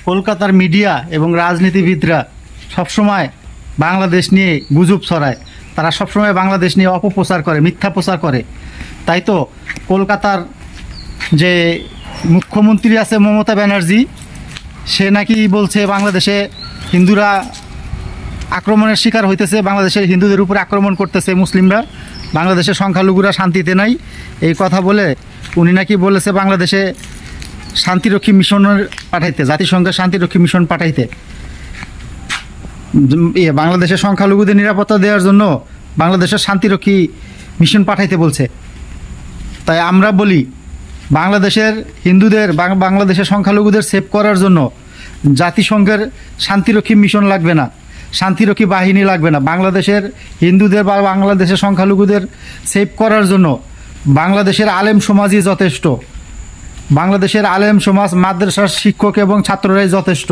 কলকাতার মিডিয়া এবং রাজনীতিবিদরা সবসময় বাংলাদেশ নিয়ে গুজব ছড়ায়, তারা সবসময় বাংলাদেশ নিয়ে অপপ্রচার করে, মিথ্যা প্রচার করে। তাই তো কলকাতার যে মুখ্যমন্ত্রী আছে মমতা ব্যানার্জি, সে নাকি বলছে বাংলাদেশে হিন্দুরা আক্রমণের শিকার হইতেছে, বাংলাদেশের হিন্দুদের উপরে আক্রমণ করতেছে মুসলিমরা, বাংলাদেশের সংখ্যালঘুরা শান্তিতে নাই। এই কথা বলে উনি নাকি বলেছে বাংলাদেশে শান্তিরক্ষী মিশনের পাঠাইতে, জাতিসংঘের শান্তিরক্ষী মিশন পাঠাইতে, বাংলাদেশের সংখ্যালঘুদের নিরাপত্তা দেওয়ার জন্য বাংলাদেশের শান্তিরক্ষী মিশন পাঠাইতে বলছে। তাই আমরা বলি বাংলাদেশের হিন্দুদের, বাংলাদেশের সংখ্যালঘুদের সেভ করার জন্য জাতিসংঘের শান্তিরক্ষী মিশন লাগবে না, শান্তিরক্ষী বাহিনী লাগবে না। বাংলাদেশের হিন্দুদের বা বাংলাদেশের সংখ্যালঘুদের সেভ করার জন্য বাংলাদেশের আলেম সমাজই যথেষ্ট। বাংলাদেশের আলেম সমাজ, মাদ্রাসার শিক্ষক এবং ছাত্ররাই যথেষ্ট।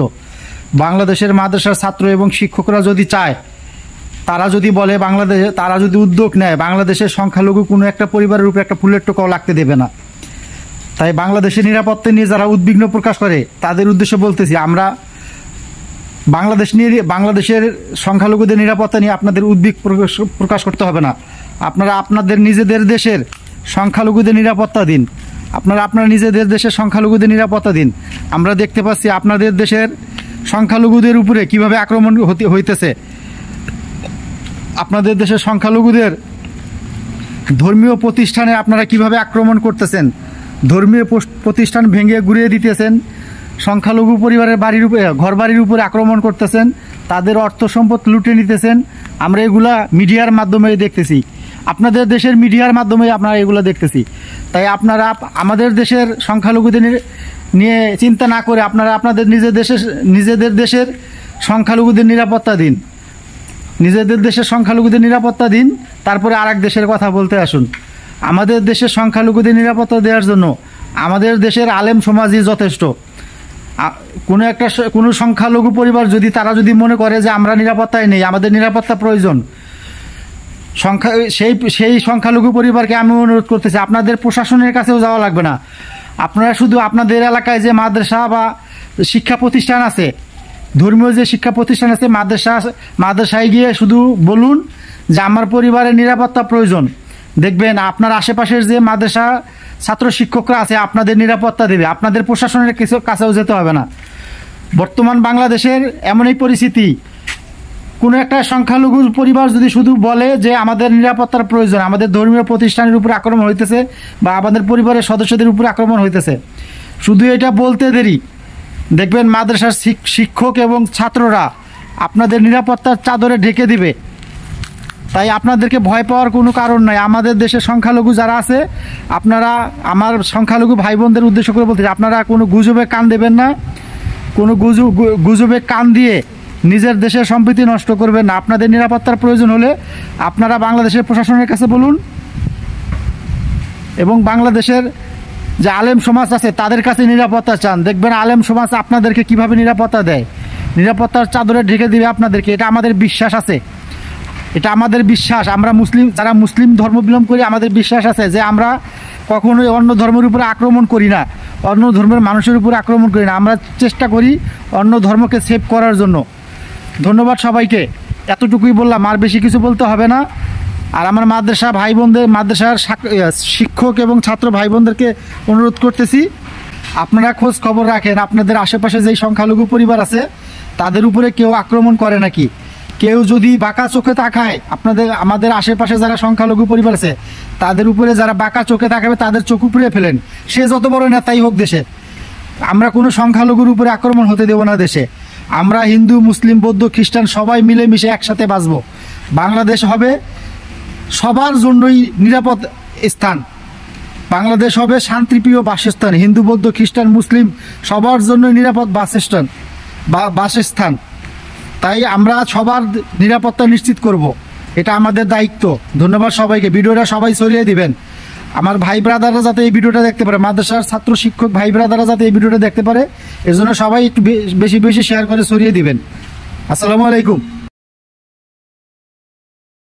বাংলাদেশের মাদ্রাসার ছাত্র এবং শিক্ষকরা যদি চায়, তারা যদি বলে বাংলাদেশে, তারা যদি উদ্যোগ নেয়, বাংলাদেশের সংখ্যালঘু কোনো একটা পরিবারের উপরে একটা ফুলের টোকাও লাগতে দেবে না। তাই বাংলাদেশের নিরাপত্তা নিয়ে যারা উদ্বিগ্ন প্রকাশ করে তাদের উদ্দেশ্যে বলতেছি, আমরা বাংলাদেশের সংখ্যালঘুদের নিরাপত্তা নিয়ে আপনাদের উদ্বেগ প্রকাশ করতে হবে না। আপনারা আপনাদের নিজেদের দেশের সংখ্যালঘুদের নিরাপত্তা দিন, আপনারা নিজেদের দেশের সংখ্যালঘুদের নিরাপত্তা দিন। আমরা দেখতে পাচ্ছি আপনাদের দেশের সংখ্যালঘুদের উপরে কিভাবে আক্রমণ হইতেছে। আপনাদের দেশের সংখ্যালঘুদের ধর্মীয় প্রতিষ্ঠানে আপনারা কিভাবে আক্রমণ করতেছেন, ধর্মীয় প্রতিষ্ঠান ভেঙে গুড়িয়ে দিতেছেন, সংখ্যালঘু পরিবারের বাড়ির উপরে, ঘর বাড়ির উপরে আক্রমণ করতেছেন, তাদের অর্থ সম্পদ লুটে নিতেছেন। আমরা এগুলা মিডিয়ার মাধ্যমে দেখতেছি, আপনাদের দেশের মিডিয়ার মাধ্যমে আপনারা এগুলো দেখতেছি। তাই আপনারা আমাদের দেশের সংখ্যালঘুদের নিয়ে চিন্তা না করে আপনারা আপনাদের নিজেদের দেশের সংখ্যালঘুদের নিরাপত্তা দিন, নিজেদের দেশের সংখ্যালঘুদের নিরাপত্তা দিন। তারপরে আরেক দেশের কথা বলতে আসুন। আমাদের দেশের সংখ্যালঘুদের নিরাপত্তা দেওয়ার জন্য আমাদের দেশের আলেম সমাজই যথেষ্ট। কোনো সংখ্যালঘু পরিবার তারা যদি মনে করে যে আমরা নিরাপত্তায় নেই, আমাদের নিরাপত্তা প্রয়োজন, সেই সংখ্যালঘু পরিবারকে আমি অনুরোধ করতেছি, আপনাদের প্রশাসনের কাছেও যাওয়া লাগবে না। আপনারা শুধু আপনাদের এলাকায় যে মাদ্রাসা বা শিক্ষা প্রতিষ্ঠান আছে, ধর্মীয় যে শিক্ষা প্রতিষ্ঠান আছে, মাদ্রাসায় গিয়ে শুধু বলুন যে আমার পরিবারের নিরাপত্তা প্রয়োজন। দেখবেন আপনার আশেপাশের যে মাদ্রাসা ছাত্র শিক্ষকরা আছে আপনাদের নিরাপত্তা দেবে, আপনাদের প্রশাসনের কাছেও যেতে হবে না। বর্তমান বাংলাদেশের এমন এই পরিস্থিতি, কোনো একটা সংখ্যালঘু পরিবার যদি শুধু বলে যে আমাদের নিরাপত্তার প্রয়োজন, আমাদের ধর্মীয় প্রতিষ্ঠানের উপরে আক্রমণ হইতেছে বা আমাদের পরিবারের সদস্যদের উপরে আক্রমণ হইতেছে, শুধু এটা বলতে দেরি, দেখবেন মাদ্রাসার শিক্ষক এবং ছাত্ররা আপনাদের নিরাপত্তার চাদরে ঢেকে দিবে। তাই আপনাদেরকে ভয় পাওয়ার কোনো কারণ নাই। আমাদের দেশের সংখ্যালঘু যারা আছে, আপনারা, আমার সংখ্যালঘু ভাই বোনদের উদ্দেশ্য করে বলতে, আপনারা কোনো গুজবে কান দেবেন না, কোনো গুজবে কান দিয়ে নিজের দেশের সম্প্রীতি নষ্ট করবেন না। আপনাদের নিরাপত্তার প্রয়োজন হলে আপনারা বাংলাদেশের প্রশাসনের কাছে বলুন এবং বাংলাদেশের যে আলেম সমাজ আছে তাদের কাছে নিরাপত্তা চান। দেখবেন আলেম সমাজ আপনাদেরকে কিভাবে নিরাপত্তা দেয়, নিরাপত্তার চাদরে ঢেকে দিবে আপনাদেরকে। এটা আমাদের বিশ্বাস আছে, এটা আমাদের বিশ্বাস। আমরা মুসলিম, যারা মুসলিম ধর্মাবলম্বন করি, আমাদের বিশ্বাস আছে যে আমরা কখনোই অন্য ধর্মের উপরে আক্রমণ করি না, অন্য ধর্মের মানুষের উপরে আক্রমণ করি না। আমরা চেষ্টা করি অন্য ধর্মকে সেভ করার জন্য। ধন্যবাদ সবাইকে, এতটুকুই বললাম, আর বেশি কিছু বলতে হবে না। আর আমার মাদ্রাসা ভাই বোনদের, মাদ্রাসার শিক্ষক এবং ছাত্র ভাই বোনদেরকে অনুরোধ করতেছি, আপনারা খোঁজ খবর রাখেন আপনাদের আশেপাশে যেই সংখ্যালঘু পরিবার আছে তাদের উপরে কেউ আক্রমণ করে নাকি। কেউ যদি বাঁকা চোখে তাকায়, আমাদের আশেপাশে যারা সংখ্যালঘু পরিবার আছে তাদের উপরে যারা বাঁকা চোখে তাকাবে তাদের চোখ উপড়ে ফেলেন, সে যত বড় নেতাই হোক দেশে। আমরা কোনো সংখ্যালঘুর উপরে আক্রমণ হতে দেব না দেশে। আমরা হিন্দু, মুসলিম, বৌদ্ধ, খ্রিস্টান সবাই মিলেমিশে একসাথে বাঁচব। বাংলাদেশ হবে সবার জন্যই নিরাপদ স্থান, বাংলাদেশ হবে শান্তিপ্রিয় বাসস্থান। হিন্দু, বৌদ্ধ, খ্রিস্টান, মুসলিম সবার জন্য নিরাপদ বাসস্থান। তাই আমরা সবার নিরাপত্তা নিশ্চিত করব, এটা আমাদের দায়িত্ব। ধন্যবাদ সবাইকে। ভিডিওটা সবাই ছড়িয়ে দিবেন, আমার ভাই ব্রাদাররা যাতে এই ভিডিওটা দেখতে পারে, মাদ্রাসার ছাত্র শিক্ষক ভাই ব্রাদাররা যাতে এই ভিডিওটা দেখতে পারে, এজন্য সবাই একটু বেশি বেশি শেয়ার করে ছড়িয়ে দিবেন। আসসালামু আলাইকুম।